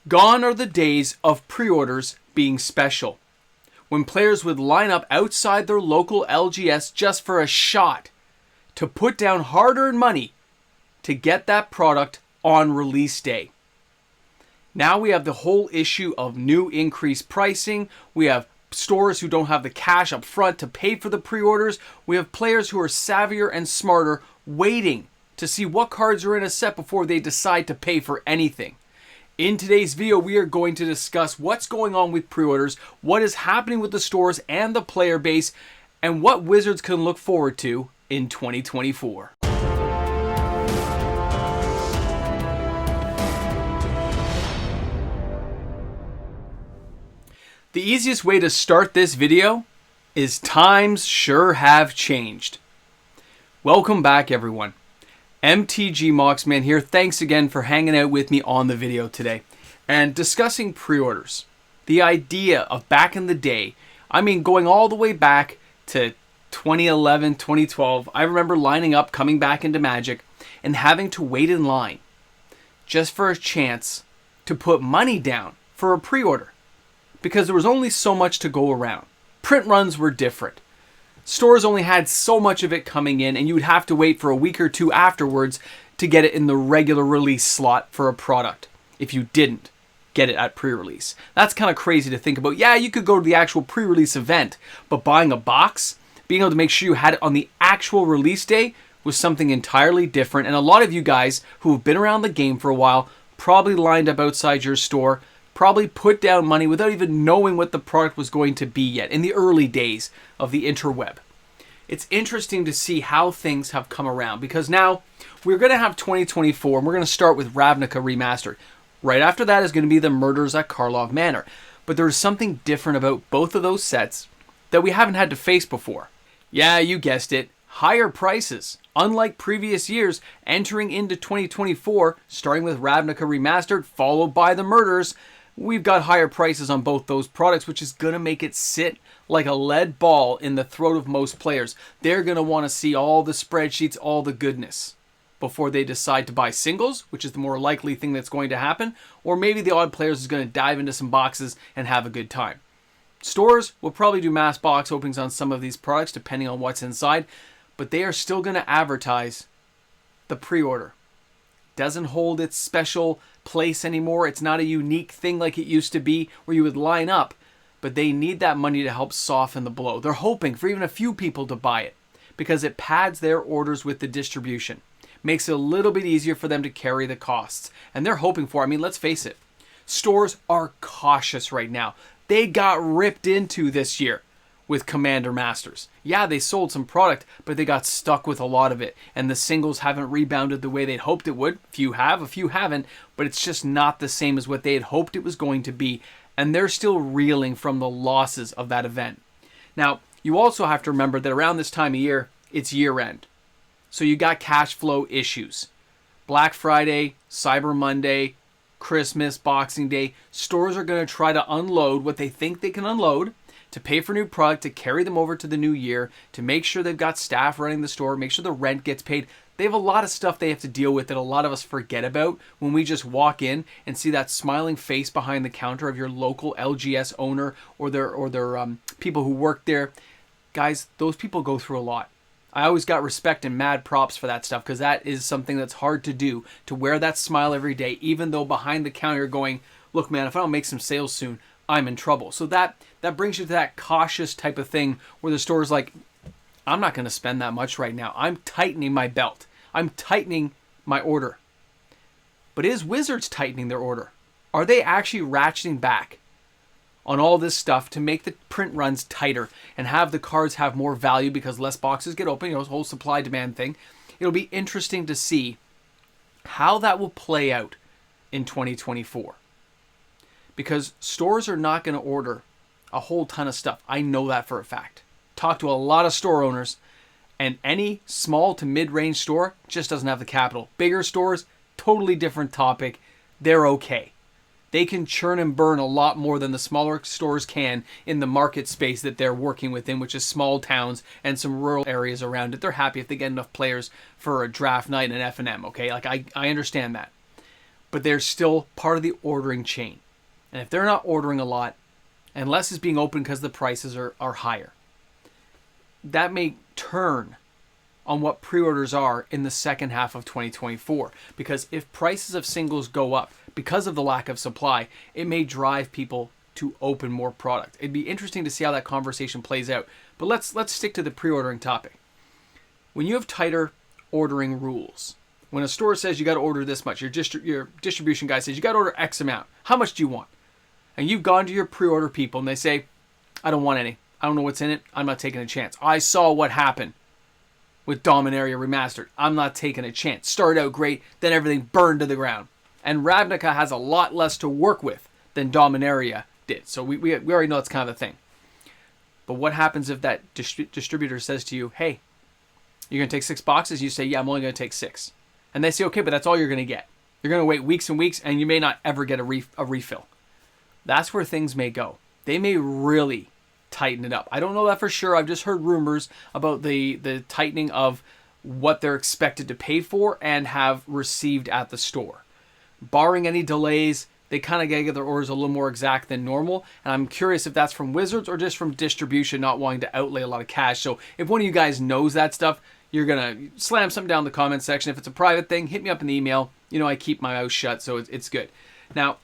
Gone are the days of pre-orders being special, when players would line up outside their local LGS just for a shot to put down hard-earned money to get that product on release day. Now we have the whole issue of new increased pricing. We have stores who don't have the cash up front to pay for the pre-orders. We have players who are savvier and smarter waiting to see what cards are in a set before they decide to pay for anything. In today's video, we are going to discuss what's going on with pre-orders, what is happening with the stores and the player base, and what Wizards can look forward to in 2024. The easiest way to start this video is times sure have changed. Welcome back, everyone. MTG Moxman here. Thanks again for hanging out with me on the video today and discussing pre-orders. The idea of back in the day, I mean going all the way back to 2011, 2012, I remember lining up, coming back into Magic and having to wait in line just for a chance to put money down for a pre-order because there was only so much to go around. Print runs were different. Stores only had so much of it coming in, and you would have to wait for a week or two afterwards to get it in the regular release slot for a product if you didn't get it at pre-release. That's kind of crazy to think about. Yeah, you could go to the actual pre-release event, but buying a box, being able to make sure you had it on the actual release day was something entirely different. And a lot of you guys who have been around the game for a while probably lined up outside your store, probably put down money without even knowing what the product was going to be yet in the early days of the interweb. It's interesting to see how things have come around because now we're going to have 2024 and we're going to start with Ravnica Remastered. Right after that is going to be the Murders at Karlov Manor. But there's something different about both of those sets that we haven't had to face before. Yeah, you guessed it. Higher prices. Unlike previous years, entering into 2024, starting with Ravnica Remastered, followed by the Murders, we've got higher prices on both those products, which is going to make it sit like a lead ball in the throat of most players. They're going to want to see all the spreadsheets, all the goodness, before they decide to buy singles, which is the more likely thing that's going to happen, or maybe the odd players is going to dive into some boxes and have a good time. Stores will probably do mass box openings on some of these products, depending on what's inside, but they are still going to advertise the pre-order. Doesn't hold its special place anymore. It's not a unique thing like it used to be where you would line up, but they need that money to help soften the blow. They're hoping for even a few people to buy it because it pads their orders with the distribution. Makes it a little bit easier for them to carry the costs. And they're hoping for, I mean, let's face it, stores are cautious right now. They got ripped into this year with Commander Masters. Yeah, they sold some product, but they got stuck with a lot of it. And the singles haven't rebounded the way they'd hoped it would. A few have, a few haven't, but it's just not the same as what they had hoped it was going to be. And they're still reeling from the losses of that event. Now, you also have to remember that around this time of year, it's year end. So you got cash flow issues. Black Friday, Cyber Monday, Christmas, Boxing Day, stores are going to try to unload what they think they can unload to pay for new product, to carry them over to the new year, to make sure they've got staff running the store, make sure the rent gets paid. They have a lot of stuff they have to deal with that a lot of us forget about when we just walk in and see that smiling face behind the counter of your local LGS owner or their people who work there. Guys, those people go through a lot. I always got respect and mad props for that stuff because that is something that's hard to do, to wear that smile every day, even though behind the counter you're going, look man, if I don't make some sales soon, I'm in trouble. So that brings you to that cautious type of thing where the store's like, I'm not going to spend that much right now. I'm tightening my belt. I'm tightening my order. But is Wizards tightening their order? Are they actually ratcheting back on all this stuff to make the print runs tighter and have the cards have more value because less boxes get open, this whole supply demand thing? It'll be interesting to see how that will play out in 2024. Because stores are not going to order a whole ton of stuff. I know that for a fact. Talk to a lot of store owners, and any small to mid-range store just doesn't have the capital. Bigger stores, totally different topic. They're okay. They can churn and burn a lot more than the smaller stores can in the market space that they're working within, which is small towns and some rural areas around it. They're happy if they get enough players for a draft night and an F&M, okay? Like, I understand that. but they're still part of the ordering chain. And if they're not ordering a lot, and less is being opened because the prices are higher, that may turn on what pre-orders are in the second half of 2024. Because if prices of singles go up because of the lack of supply, it may drive people to open more product. It'd be interesting to see how that conversation plays out. But let's stick to the pre-ordering topic. When you have tighter ordering rules, when a store says you got to order this much, your distribution guy says you got to order X amount. How much do you want? And you've gone to your pre-order people and they say, I don't want any. I don't know what's in it. I'm not taking a chance. I saw what happened with Dominaria Remastered. I'm not taking a chance. Started out great, then everything burned to the ground. And Ravnica has a lot less to work with than Dominaria did. So we already know that's kind of the thing. But what happens if that distributor says to you, hey, you're going to take 6 boxes? You say, yeah, I'm only going to take 6. And they say, okay, but that's all you're going to get. You're going to wait weeks and weeks, and you may not ever get a refill. That's where things may go. They may really tighten it up. I don't know that for sure. I've just heard rumors about the tightening of what they're expected to pay for and have received at the store. Barring any delays, they kind of get their orders a little more exact than normal. And I'm curious if that's from Wizards or just from distribution not wanting to outlay a lot of cash. So if one of you guys knows that stuff, you're going to slam something down in the comment section. If it's a private thing, hit me up in the email. You know, I keep my mouth shut, so it's good. Now,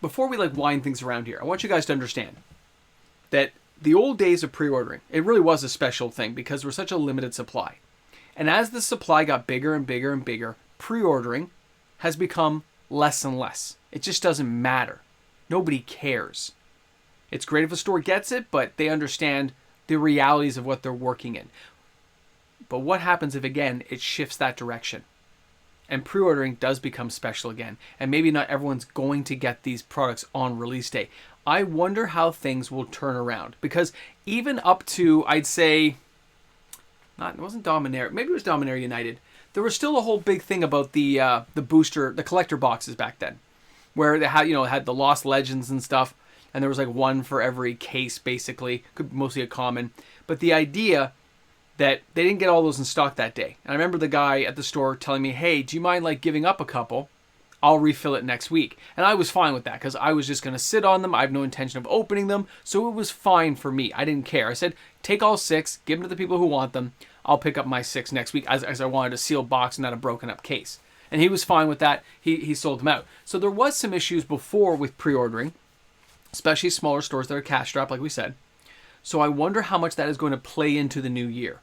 before we wind things around here, I want you guys to understand that the old days of pre-ordering, it really was a special thing because there was such a limited supply. And as the supply got bigger and bigger and bigger, pre-ordering has become less and less. It just doesn't matter. Nobody cares. It's great if a store gets it, but they understand the realities of what they're working in. But what happens if, again, it shifts that direction? And pre-ordering does become special again. And maybe not everyone's going to get these products on release day. I wonder how things will turn around. Because even up to, I'd say, it wasn't Dominaria, maybe it was Dominaria United. There was still a whole big thing about the booster, the collector boxes back then. Where they had the Lost Legends and stuff. And there was one for every case, basically. Mostly a common. But the idea that they didn't get all those in stock that day. And I remember the guy at the store telling me, hey, do you mind giving up a couple? I'll refill it next week. And I was fine with that because I was just going to sit on them. I have no intention of opening them. So it was fine for me. I didn't care. I said, take all 6, give them to the people who want them. I'll pick up my 6 next week as I wanted a sealed box and not a broken up case. And he was fine with that. He sold them out. So there was some issues before with pre-ordering, especially smaller stores that are cash strapped, like we said. So I wonder how much that is going to play into the new year.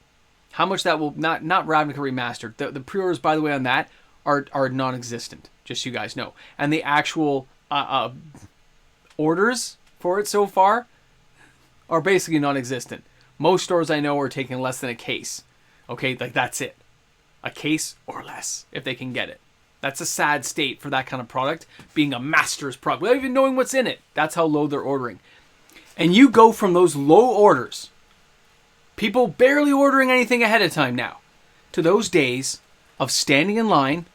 How much that will, not Ravnica Remastered. The pre-orders, by the way, on that are non-existent, just so you guys know. And the actual orders for it so far are basically non-existent. Most stores I know are taking less than a case. Okay, that's it. A case or less, if they can get it. That's a sad state for that kind of product, being a master's product, without even knowing what's in it. That's how low they're ordering. And you go from those low orders, people barely ordering anything ahead of time now, to those days of standing in line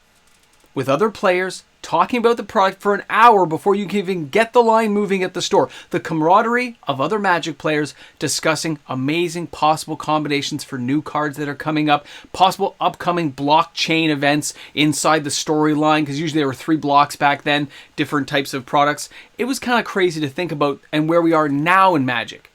with other players, talking about the product for an hour before you can even get the line moving at the store. The camaraderie of other Magic players discussing amazing possible combinations for new cards that are coming up, possible upcoming blockchain events inside the storyline, because usually there were 3 blocks back then, different types of products. It was kind of crazy to think about, and where we are now in Magic,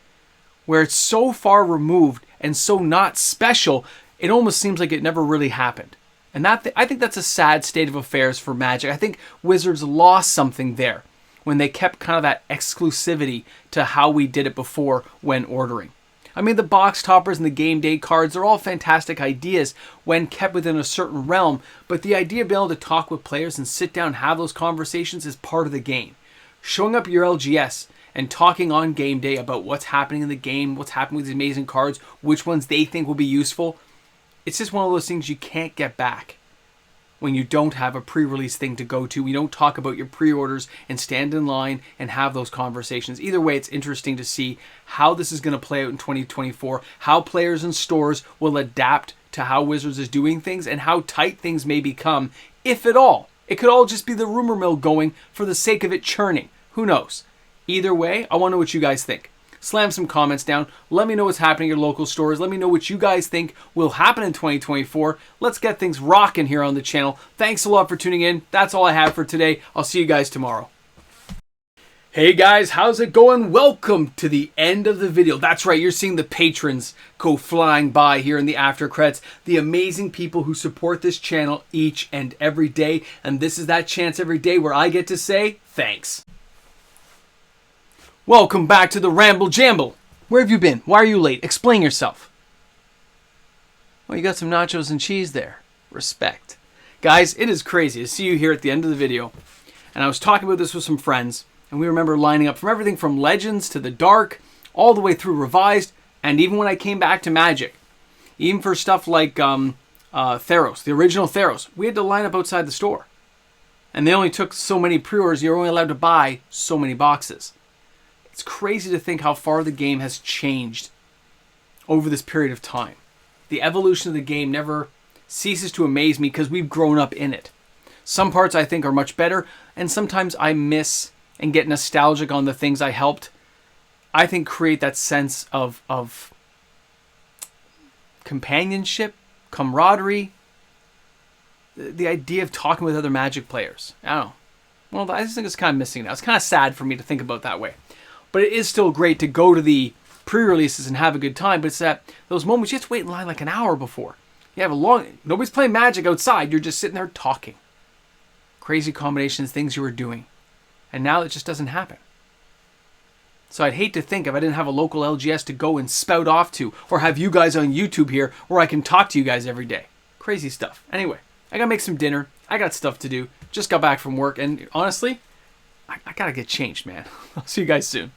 where it's so far removed and so not special, it almost seems like it never really happened. And I think that's a sad state of affairs for Magic. I think Wizards lost something there when they kept kind of that exclusivity to how we did it before when ordering. I mean, the box toppers and the game day cards are all fantastic ideas when kept within a certain realm, but the idea of being able to talk with players and sit down and have those conversations is part of the game. Showing up your LGS and talking on game day about what's happening in the game, what's happening with these amazing cards, which ones they think will be useful, it's just one of those things you can't get back when you don't have a pre-release thing to go to. You don't talk about your pre-orders and stand in line and have those conversations. Either way, it's interesting to see how this is going to play out in 2024, how players and stores will adapt to how Wizards is doing things, and how tight things may become, if at all. It could all just be the rumor mill going for the sake of it churning. Who knows? Either way, I want to know what you guys think. Slam some comments down. Let me know what's happening at your local stores. Let me know what you guys think will happen in 2024. Let's get things rocking here on the channel. Thanks a lot for tuning in. That's all I have for today. I'll see you guys tomorrow. Hey guys, how's it going? Welcome to the end of the video. That's right, you're seeing the patrons go flying by here in the after credits. The amazing people who support this channel each and every day. And this is that chance every day where I get to say thanks. Welcome back to the Ramble Jamble. Where have you been? Why are you late? Explain yourself. Well, you got some nachos and cheese there. Respect. Guys, it is crazy to see you here at the end of the video. And I was talking about this with some friends. And we remember lining up from everything from Legends to the Dark, all the way through Revised, and even when I came back to Magic. Even for stuff like Theros, the original Theros, we had to line up outside the store. And they only took so many pre-orders, you're only allowed to buy so many boxes. It's crazy to think how far the game has changed over this period of time. The evolution of the game never ceases to amaze me because we've grown up in it. Some parts I think are much better, and sometimes I miss and get nostalgic on the things I helped, I think, create that sense of companionship, camaraderie, the idea of talking with other Magic players. I don't know. Well, I just think it's kind of missing now. It's kind of sad for me to think about that way. But it is still great to go to the pre-releases and have a good time, but it's that those moments you have to wait in line like an hour before. You have nobody's playing Magic outside, you're just sitting there talking. Crazy combinations, things you were doing. And now it just doesn't happen. So I'd hate to think if I didn't have a local LGS to go and spout off to, or have you guys on YouTube here where I can talk to you guys every day. Crazy stuff. Anyway, I gotta make some dinner. I got stuff to do. Just got back from work, and honestly, I gotta get changed, man. I'll see you guys soon.